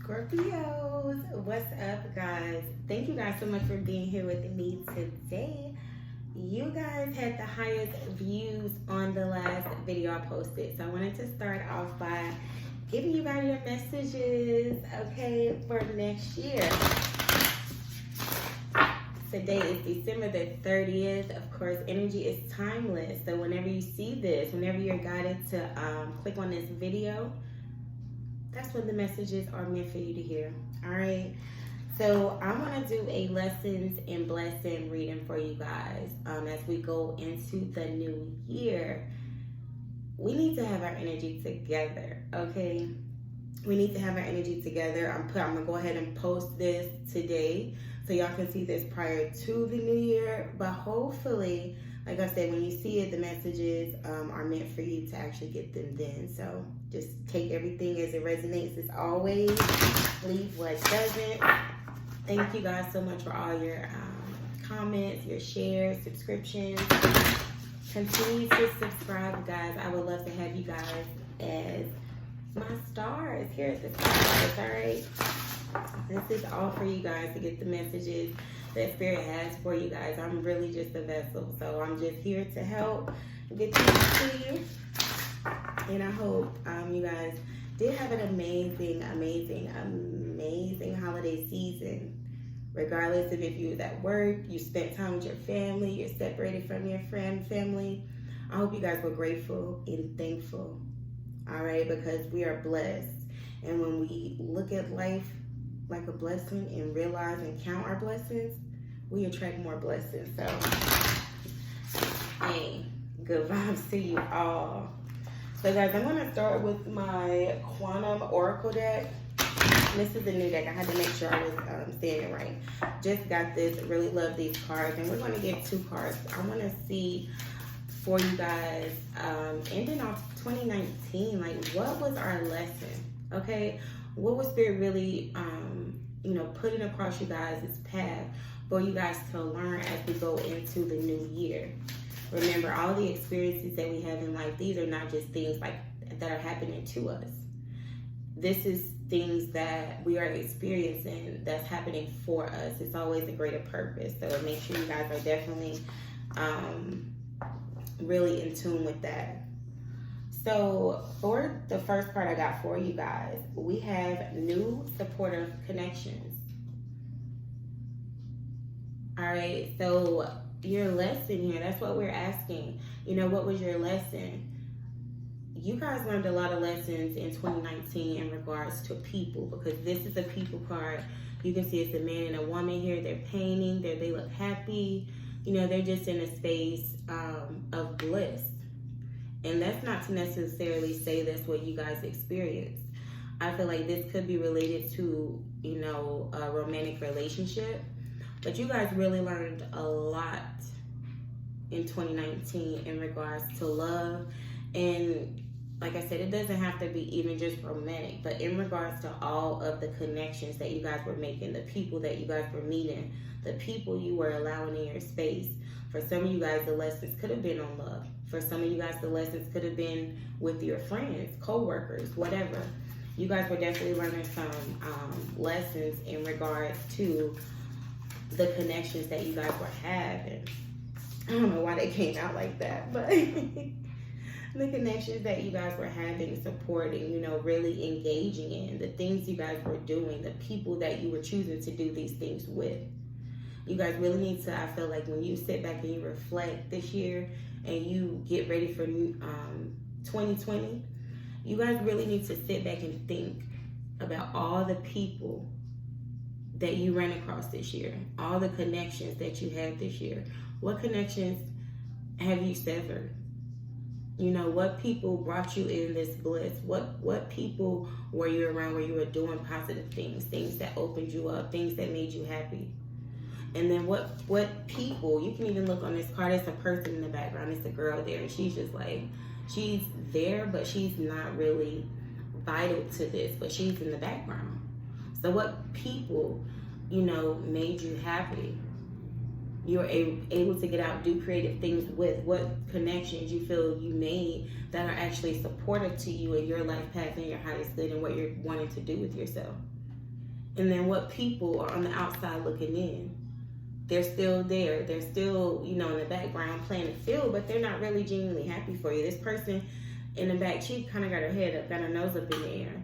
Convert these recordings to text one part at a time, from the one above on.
Scorpios, what's up, guys? Thank you guys so much for being here with me today. You guys had the highest views on the last video I posted, so I wanted to start off by giving you guys your messages, okay, for next year. Today is December the 30th. Of course, energy is timeless, so whenever you see this, whenever you're guided to click on this video, that's what the messages are meant for you to hear. All right. So I'm going to do a lessons and blessing reading for you guys as we go into the new year. We need to have our energy together. Okay. We need to have our energy together. I'm going to go ahead and post this today so y'all can see this prior to the new year. But hopefully, like I said, when you see it, the messages are meant for you to actually get them then. So just take everything as it resonates as always. Leave what doesn't. Thank you guys so much for all your comments, your shares, subscriptions. Continue to subscribe, guys. I would love to have you guys as my stars here at the stars, all right? This is all for you guys to get the messages that Spirit has for you guys. I'm really just a vessel, so I'm just here to help get things to you. And I hope you guys did have an amazing, amazing, amazing holiday season. Regardless of if you was at work, you spent time with your family, you're separated from your family. I hope you guys were grateful and thankful. All right, because we are blessed. And when we look at life like a blessing and realize and count our blessings, we attract more blessings. So, hey, good vibes to you all. So guys, I'm going to start with my Quantum Oracle deck. This is a new deck. I had to make sure I was saying it right. Just got this. Really love these cards. And we're going to get 2 cards. I want to see for you guys, ending off 2019, like what was our lesson? Okay? What was Spirit really, putting across you guys' path for you guys to learn as we go into the new year? Remember, all the experiences that we have in life, these are not just things like that are happening to us. This is things that we are experiencing that's happening for us. It's always a greater purpose. So make sure you guys are definitely really in tune with that. So for the first part I got for you guys, we have new supportive connections. All right, so your lesson here, that's what we're asking. What was your lesson? You guys learned a lot of lessons in 2019 in regards to people, because this is a people card. You can see it's a man and a woman here. They're painting, they look happy. They're just in a space of bliss. And that's not to necessarily say that's what you guys experienced. I feel like this could be related to, a romantic relationship. But you guys really learned a lot in 2019 in regards to love. And like I said, it doesn't have to be even just romantic, but in regards to all of the connections that you guys were making, the people that you guys were meeting, the people you were allowing in your space. For some of you guys, the lessons could have been on love. For some of you guys, the lessons could have been with your friends, co-workers, whatever. You guys were definitely learning some lessons in regards to the connections that you guys were having. I don't know why they came out like that, but the connections that you guys were having, supporting, really engaging in, the things you guys were doing, the people that you were choosing to do these things with. You guys really need to, I feel like when you sit back and you reflect this year and you get ready for 2020, you guys really need to sit back and think about all the people that you ran across this year, all the connections that you had this year. What connections have you severed? What people brought you in this bliss? What people were you around where you were doing positive things that opened you up, things that made you happy? And then what people, you can even look on this card, it's a person in the background, it's a girl there, and she's just like, she's there, but she's not really vital to this, but she's in the background. So what people, made you happy? You were able to get out, do creative things with. What connections you feel you made that are actually supportive to you in your life path and your highest good and what you're wanting to do with yourself. And then what people are on the outside looking in. They're still there. They're still, in the background playing the field, but they're not really genuinely happy for you. This person in the back, she kind of got her head up, got her nose up in the air.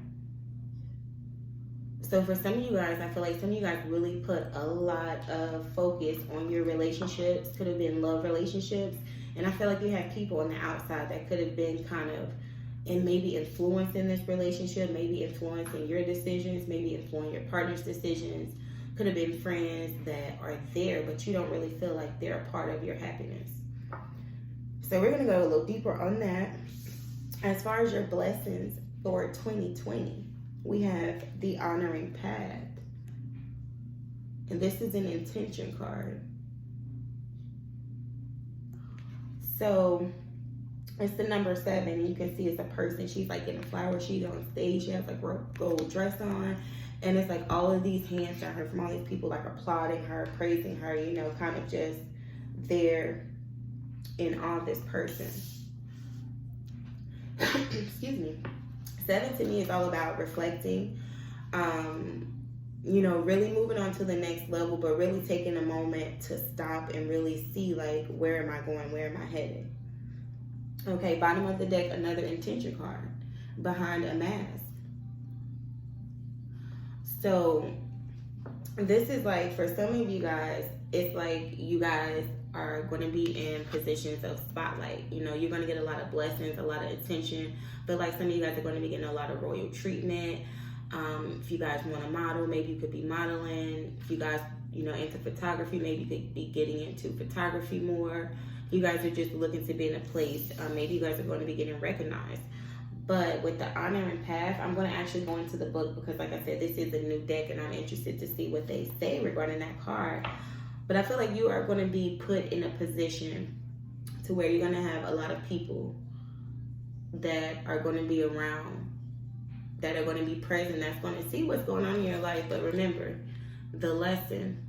So for some of you guys, I feel like some of you guys really put a lot of focus on your relationships. Could have been love relationships. And I feel like you have people on the outside that could have been kind of, and maybe influencing this relationship, maybe influencing your decisions, maybe influencing your partner's decisions. Could have been friends that are there, but you don't really feel like they're a part of your happiness. So we're going to go a little deeper on that. As far as your blessings for 2020, we have the honoring path. And this is an intention card. So it's the number 7. You can see it's a person. She's like in a flower. She's on stage. She has like a gold dress on. And it's like all of these hands on her from all these people like applauding her, praising her, kind of just there in awe of this person. Excuse me. 7 to me is all about reflecting, really moving on to the next level, but really taking a moment to stop and really see like, where am I going? Where am I headed? Okay, bottom of the deck, another intention card behind a mask. So this is like, for some of you guys, it's like you guys are going to be in positions of spotlight. You're going to get a lot of blessings, a lot of attention. But like some of you guys are going to be getting a lot of royal treatment. If you guys want to model, maybe you could be modeling. If you guys, into photography, maybe you could be getting into photography more. If you guys are just looking to be in a place, maybe you guys are going to be getting recognized. But with the honoring path, I'm going to actually go into the book because, like I said, this is a new deck and I'm interested to see what they say regarding that card. But I feel like you are going to be put in a position to where you're going to have a lot of people that are going to be around, that are going to be present, that's going to see what's going on in your life. But remember, the lesson,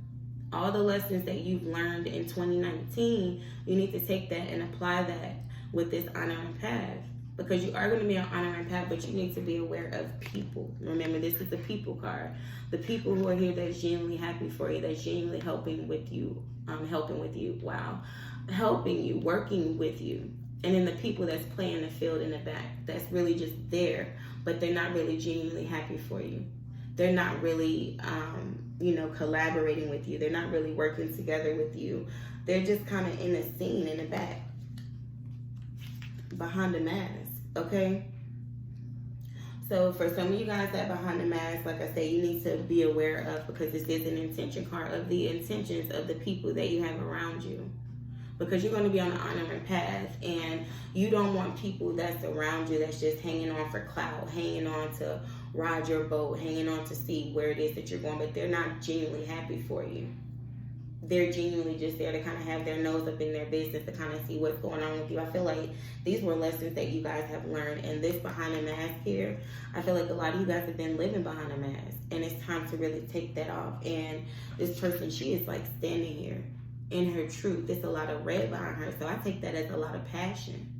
all the lessons that you've learned in 2019, you need to take that and apply that with this honoring path. Because you are going to be on honoring path, but you need to be aware of people. Remember, this is the people card. The people who are here that's genuinely happy for you, that's genuinely helping you, helping you, working with you. And then the people that's playing the field in the back, that's really just there, but they're not really genuinely happy for you. They're not really, collaborating with you. They're not really working together with you. They're just kind of in the scene in the back, behind the mask. Okay, so for some of you guys that behind the mask, like I say, you need to be aware of, because this is an intention card, of the intentions of the people that you have around you. Because you're going to be on an honoring path, and you don't want people that's around you that's just hanging on for clout, hanging on to ride your boat, hanging on to see where it is that you're going, but they're not genuinely happy for you. They're genuinely just there to kind of have their nose up in their business, to kind of see what's going on with you. I feel like these were lessons that you guys have learned. And this behind the mask here, I feel like a lot of you guys have been living behind a mask. And it's time to really take that off. And this person, she is like standing here in her truth. There's a lot of red behind her. So I take that as a lot of passion.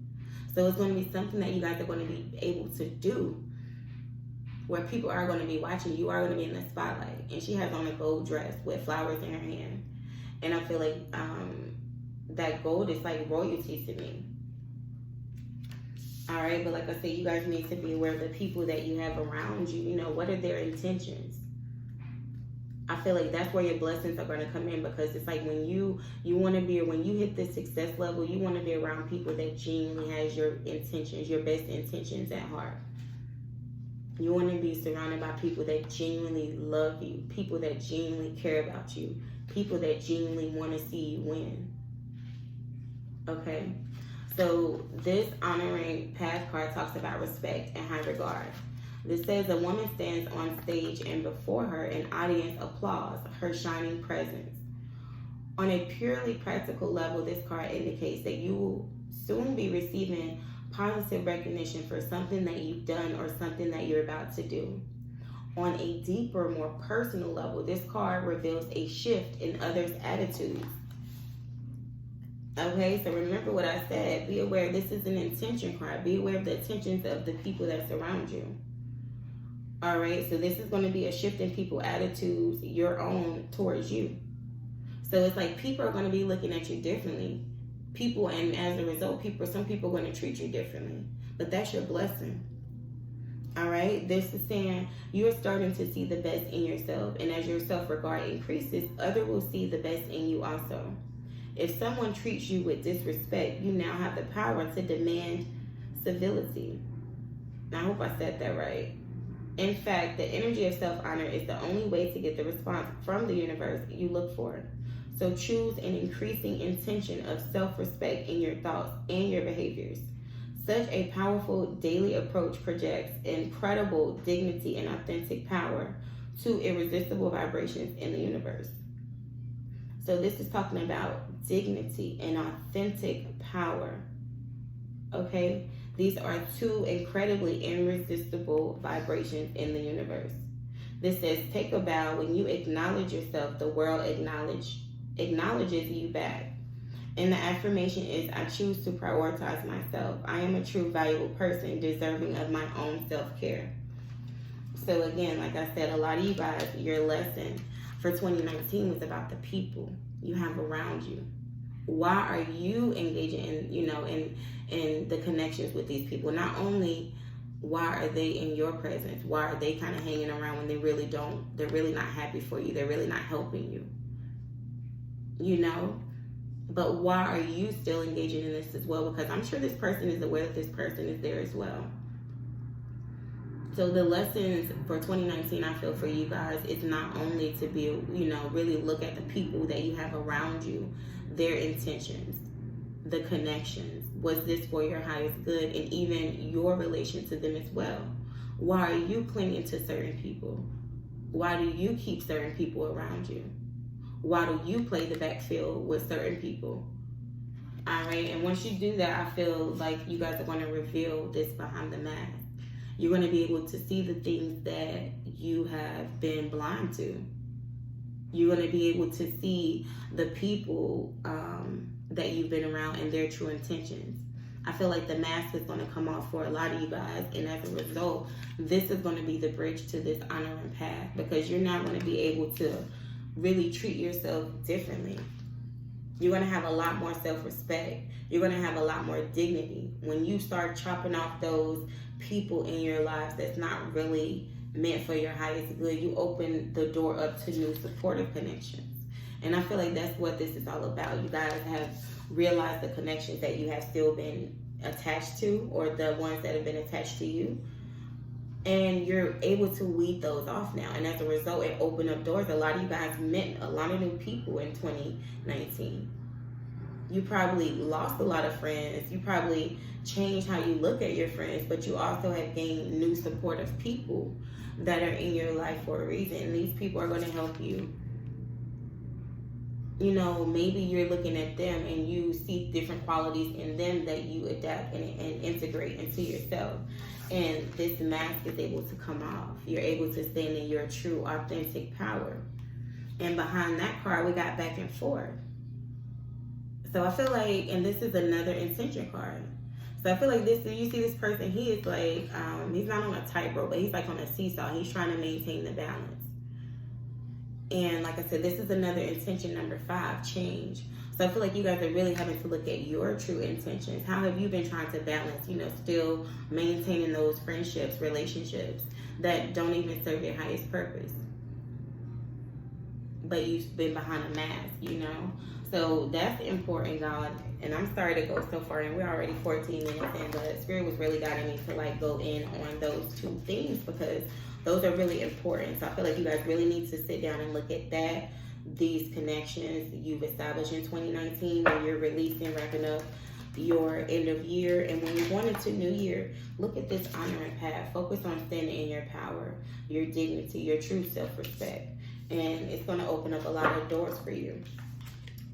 So it's going to be something that you guys are going to be able to do, where people are going to be watching. You are going to be in the spotlight. And she has on a gold dress with flowers in her hand. And I feel like that gold is like royalty to me. All right, but like I said, you guys need to be aware of the people that you have around you. What are their intentions? I feel like that's where your blessings are going to come in, because it's like when you want to be, when you hit this success level, you want to be around people that genuinely has your intentions, your best intentions at heart. You want to be surrounded by people that genuinely love you, people that genuinely care about you, people that genuinely want to see you win. Okay? So this honoring path card talks about respect and high regard. This says a woman stands on stage and before her an audience applauds her shining presence. On a purely practical level, this card indicates that you will soon be receiving positive recognition for something that you've done or something that you're about to do. On a deeper, more personal level, this card reveals a shift in others' attitudes. Okay, so remember what I said. Be aware this is an intention card. Be aware of the intentions of the people that surround you. All right, so this is going to be a shift in people's attitudes, your own towards you. So it's like people are going to be looking at you differently. People, and as a result, some people are going to treat you differently. But that's your blessing. All right, this is saying you're starting to see the best in yourself, and as your self-regard increases, others will see the best in you also. If someone treats you with disrespect, you now have the power to demand civility. Now, I hope I said that right. In fact, the energy of self-honor is the only way to get the response from the universe you look for. So choose an increasing intention of self-respect in your thoughts and your behaviors. Such a powerful daily approach projects incredible dignity and authentic power to irresistible vibrations in the universe. So this is talking about dignity and authentic power. Okay? These are two incredibly irresistible vibrations in the universe. This says, take a bow. When you acknowledge yourself, the world acknowledges you back. And the affirmation is, I choose to prioritize myself. I am a true, valuable person deserving of my own self-care. So again, like I said, a lot of you guys, your lesson for 2019 was about the people you have around you. Why are you engaging in the connections with these people? Not only why are they in your presence, why are they kind of hanging around when they're really not happy for you, they're really not helping you, but why are you still engaging in this as well? Because I'm sure this person is aware that this person is there as well. So the lessons for 2019, I feel for you guys, is not only to be, really look at the people that you have around you, their intentions, the connections. Was this for your highest good? And even your relation to them as well. Why are you clinging to certain people? Why do you keep certain people around you? Why do you play the backfield with certain people? All right, and once you do that, I feel like you guys are going to reveal this behind the mask. You're going to be able to see the things that you have been blind to. You're going to be able to see the people that you've been around and their true intentions. I feel like the mask is going to come off for a lot of you guys, and as a result, this is going to be the bridge to this honoring path, because you're not going to be able to really treat yourself differently. You're going to have a lot more self-respect. You're going to have a lot more dignity. When you start chopping off those people in your lives that's not really meant for your highest good, you open the door up to new supportive connections. And I feel like that's what this is all about. You guys have realized the connections that you have still been attached to, or the ones that have been attached to you. And you're able to weed those off now. And as a result, it opened up doors. A lot of you guys met a lot of new people in 2019. You probably lost a lot of friends. You probably changed how you look at your friends, but you also have gained new supportive people that are in your life for a reason. And these people are going to help you. Maybe you're looking at them and you see different qualities in them that you adapt and integrate into yourself. And this mask is able to come off. You're able to stand in your true, authentic power. And behind that card, we got back and forth. So I feel like, and this is another intention card. So I feel like you see this person, he is like, he's not on a tightrope, but he's like on a seesaw. He's trying to maintain the balance. And like I said, this is another intention, number 5, change. So I feel like you guys are really having to look at your true intentions. How have you been trying to balance, still maintaining those friendships, relationships that don't even serve your highest purpose? But you've been behind a mask, So that's important, God. And I'm sorry to go so far, and we're already 14 minutes in, but Spirit was really guiding me to go in on those 2 things, because those are really important. So I feel like you guys really need to sit down and look at that. These connections you've established in 2019, when you're releasing, wrapping up your end of year, and when you're going into new year, look at this honoring path. Focus on standing in your power, your dignity, your true self-respect, and it's going to open up a lot of doors for you.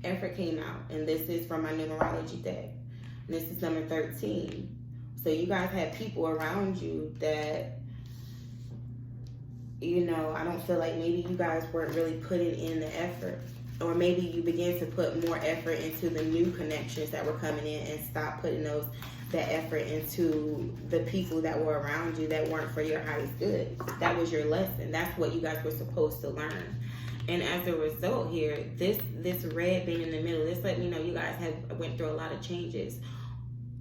Effort came out, and this is from my numerology deck. And this is number 13. So you guys have people around you that, I don't feel like maybe you guys weren't really putting in the effort. or maybe you begin to put more effort into the new connections that were coming in and stop putting that effort into the people that were around you that weren't for your highest good. That was your lesson. That's what you guys were supposed to learn. And as a result here, this red being in the middle, this let me know you guys have went through a lot of changes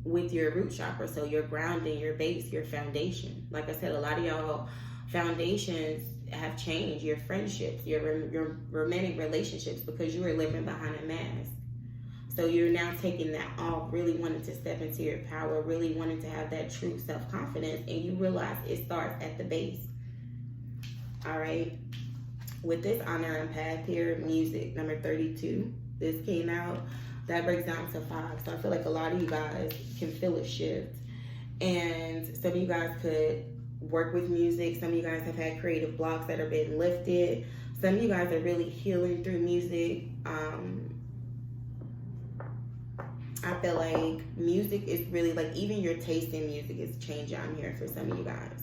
with your root chakra. So your grounding, your base, your foundation. Like I said, a lot of y'all foundations have changed, your friendships, your romantic relationships, because you were living behind a mask. So you're now taking that off, really wanting to step into your power, really wanting to have that true self-confidence, and you realize it starts at the base. All right. With this honor and path here, music, number 32, this came out. That breaks down to 5. So I feel like a lot of you guys can feel a shift. And some of you guys could work with music. Some of you guys have had creative blocks that are being lifted. Some of you guys are really healing through music. I feel like music is really, like, even your taste in music is changing on here for some of you guys.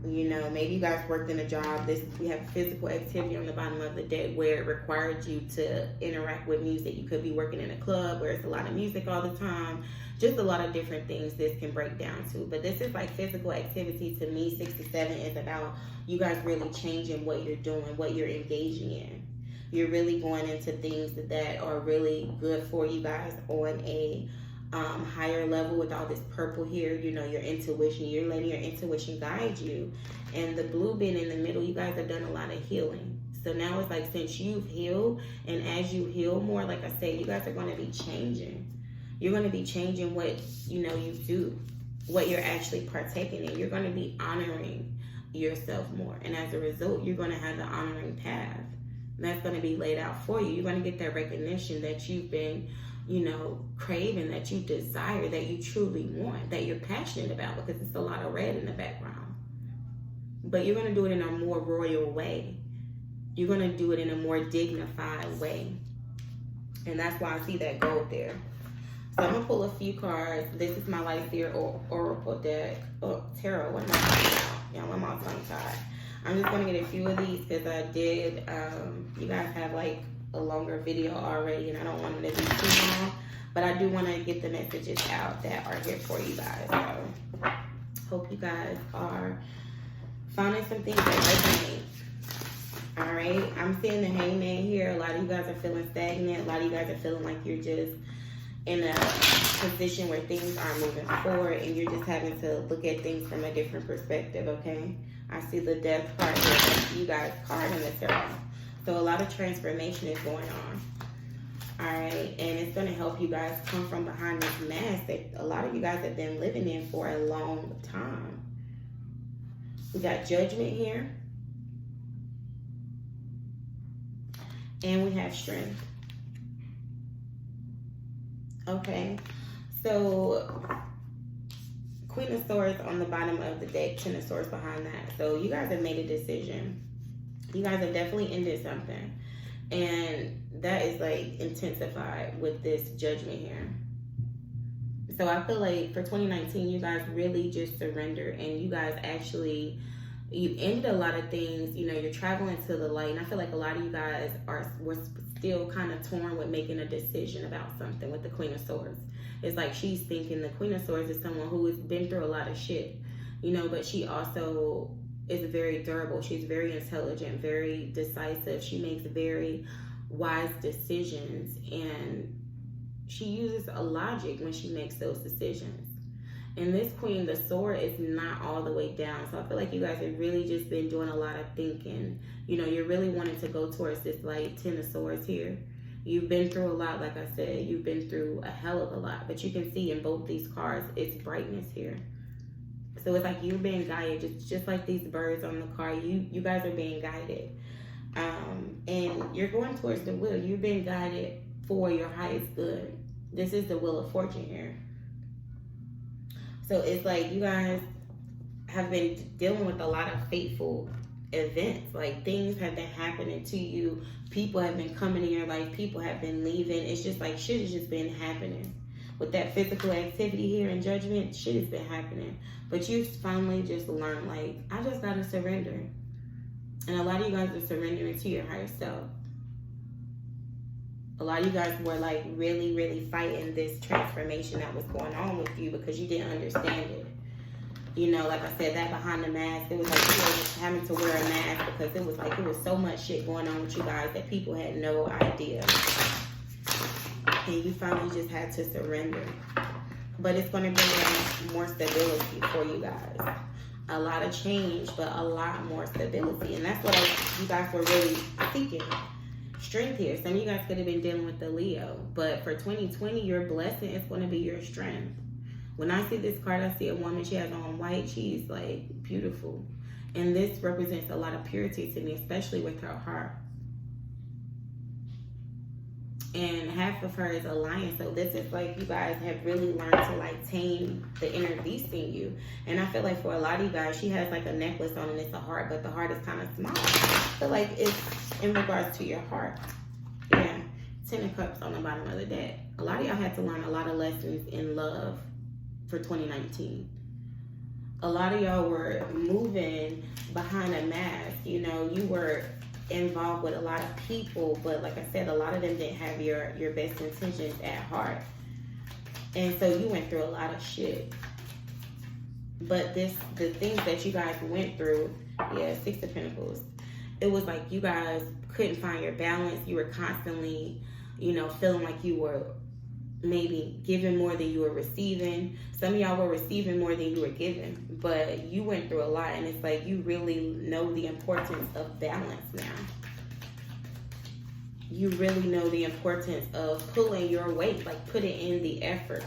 You know, maybe you guys worked in a job. We have physical activity on the bottom of the deck where it required you to interact with music. You could be working in a club where it's a lot of music all the time. Just a lot of different things this can break down to. But this is like physical activity to me. 67 is about you guys really changing what you're doing, what you're engaging in. You're really going into things that are really good for you guys on a higher level with all this purple here. You know, your intuition, you're letting your intuition guide you. And the blue being in the middle, you guys have done a lot of healing. So now it's like, since you've healed, and as you heal more, like I said, you guys are going to be changing. You're going to be changing what, you know, you do, what you're actually partaking in. You're going to be honoring yourself more. And as a result, you're going to have the honoring path. And that's going to be laid out for you. You're going to get that recognition that you've been, you know, craving, that you desire, that you truly want, that you're passionate about, because it's a lot of red in the background. But you're going to do it in a more royal way. You're going to do it in a more dignified way. And that's why I see that gold there. So I'm going to pull a few cards. This is my Life Fear Oracle deck. Oh, tarot. What am I talking about? Yeah, I'm all tongue-tied. I'm just going to get a few of these because I did, you guys have like a longer video already and I don't want it to be too long. But I do want to get the messages out that are here for you guys. So hope you guys are finding some things that resonate. All right. I'm seeing the Hangman here. A lot of you guys are feeling stagnant. A lot of you guys are feeling like you're just in a position where things aren't moving forward and you're just having to look at things from a different perspective, okay? I see the Death card here. That's you guys' card in the tarot. So a lot of transformation is going on. All right, and it's going to help you guys come from behind this mask that a lot of you guys have been living in for a long time. We got Judgment here. And we have Strength. Okay, so Queen of Swords on the bottom of the deck, Ten of Swords behind that. So you guys have made a decision. You guys have definitely ended something. And that is like intensified with this Judgment here. So I feel like for 2019, you guys really just surrender and you guys actually, you ended a lot of things. You know, you're traveling to the light. And I feel like a lot of you guys were still kind of torn with making a decision about something with the Queen of Swords. It's like she's thinking the Queen of Swords is someone who has been through a lot of shit, you know, but she also is very durable. She's very intelligent, very decisive. She makes very wise decisions and she uses a logic when she makes those decisions. And this Queen, the sword is not all the way down. So I feel like you guys have really just been doing a lot of thinking. You know, you're really wanting to go towards this light. Ten of Swords here. You've been through a lot, like I said. You've been through a hell of a lot. But you can see in both these cards, it's brightness here. So it's like you're being guided. Just like these birds on the card, you guys are being guided. And you're going towards the will. You're being guided for your highest good. This is the Wheel of Fortune here. So it's like you guys have been dealing with a lot of fateful events. Like things have been happening to you. People have been coming in your life. People have been leaving. It's just like shit has just been happening. With that physical activity here in Judgment, shit has been happening. But you finally just learned, like, I just gotta surrender. And a lot of you guys are surrendering to your higher self. A lot of you guys were like really, really fighting this transformation that was going on with you because you didn't understand it. You know, like I said, that behind the mask, it was like you were just having to wear a mask because it was like it was so much shit going on with you guys that people had no idea. And you finally just had to surrender. But it's going to bring more stability for you guys. A lot of change, but a lot more stability. And that's what you guys were really seeking. Strength here. Some of you guys could have been dealing with the Leo. But for 2020, your blessing is going to be your strength. When I see this card, I see a woman. She has on white. She's like beautiful. And this represents a lot of purity to me, especially with her heart. And half of her is a lion. So this is like you guys have really learned to like tame the inner beast in you. And I feel like for a lot of you guys, she has like a necklace on and it's a heart, but the heart is kind of small. I feel like it's in regards to your heart. Yeah. 10 of Cups on the bottom of the deck. A lot of y'all had to learn a lot of lessons in love for 2019. A lot of y'all were moving behind a mask. You know, you were involved with a lot of people, but like I said, a lot of them didn't have your best intentions at heart. And so you went through a lot of shit. But the things that you guys went through, yeah, 6 of Pentacles, it was like you guys couldn't find your balance. You were constantly, you know, feeling like you were maybe giving more than you were receiving. Some of y'all were receiving more than you were giving, but you went through a lot, and it's like you really know the importance of balance now. You really know the importance of pulling your weight, like putting in the effort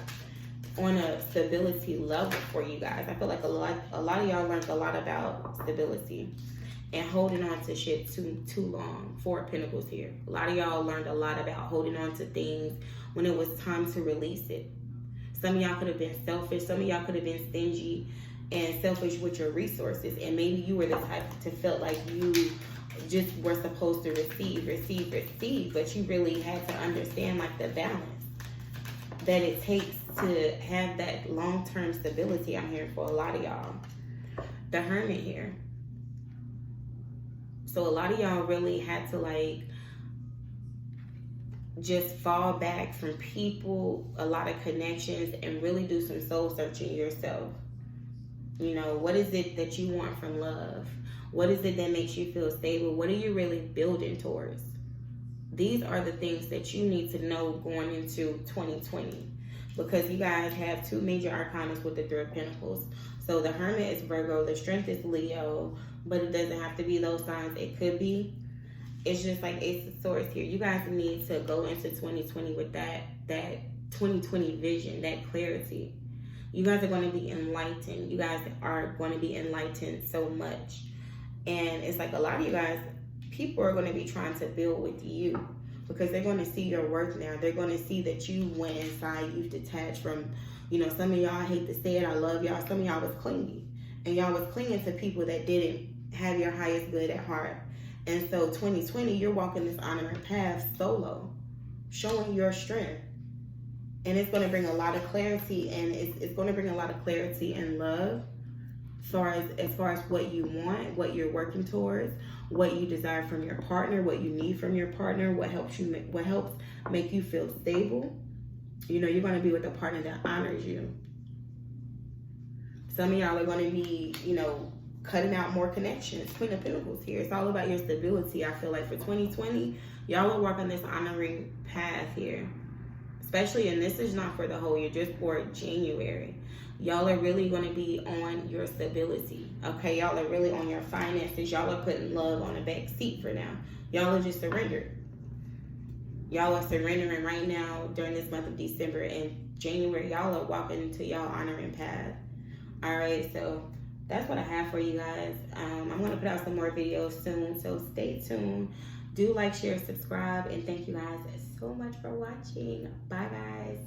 on a stability level for you guys. I feel like a lot of y'all learned a lot about stability and holding on to shit too long. 4 of Pentacles here. A lot of y'all learned a lot about holding on to things when it was time to release it. Some of y'all could have been selfish. Some of y'all could have been stingy and selfish with your resources. And maybe you were the type to felt like you just were supposed to receive. But you really had to understand like the balance that it takes to have that long-term stability. I'm hearing for a lot of y'all. The Hermit here. So a lot of y'all really had to like just fall back from people, a lot of connections, and really do some soul searching yourself. You know, what is it that you want from love? What is it that makes you feel stable? What are you really building towards? These are the things that you need to know going into 2020, because you guys have 2 major arcanas with the 3 of Pentacles. So the Hermit is Virgo, the Strength is Leo, but it doesn't have to be those signs. It could be. It's just like Ace of Swords here. You guys need to go into 2020 with that 2020 vision, that clarity. You guys are going to be enlightened. You guys are going to be enlightened so much. And it's like a lot of you guys, people are going to be trying to build with you because they're going to see your worth now. They're going to see that you went inside, you've detached from, you know, some of y'all, I hate to say it, I love y'all. Some of y'all was clingy. And y'all was clinging to people that didn't have your highest good at heart. And so 2020, you're walking this honoring path solo, showing your strength. And it's going to bring a lot of clarity, and it's going to bring a lot of clarity and love as far as what you want, what you're working towards, what you desire from your partner, what you need from your partner, what helps make you feel stable. You know, you're going to be with a partner that honors you. Some of y'all are going to be, you know, cutting out more connections. Queen of Pentacles here. It's all about your stability. I feel like for 2020, y'all are walking this honoring path here. Especially, and this is not for the whole year, just for January. Y'all are really going to be on your stability. Okay, y'all are really on your finances. Y'all are putting love on the back seat for now. Y'all are just surrendered. Y'all are surrendering right now during this month of December and January. Y'all are walking into y'all honoring path. All right, so that's what I have for you guys. I'm going to put out some more videos soon, so stay tuned. Do like, share, subscribe, and thank you guys so much for watching. Bye, guys.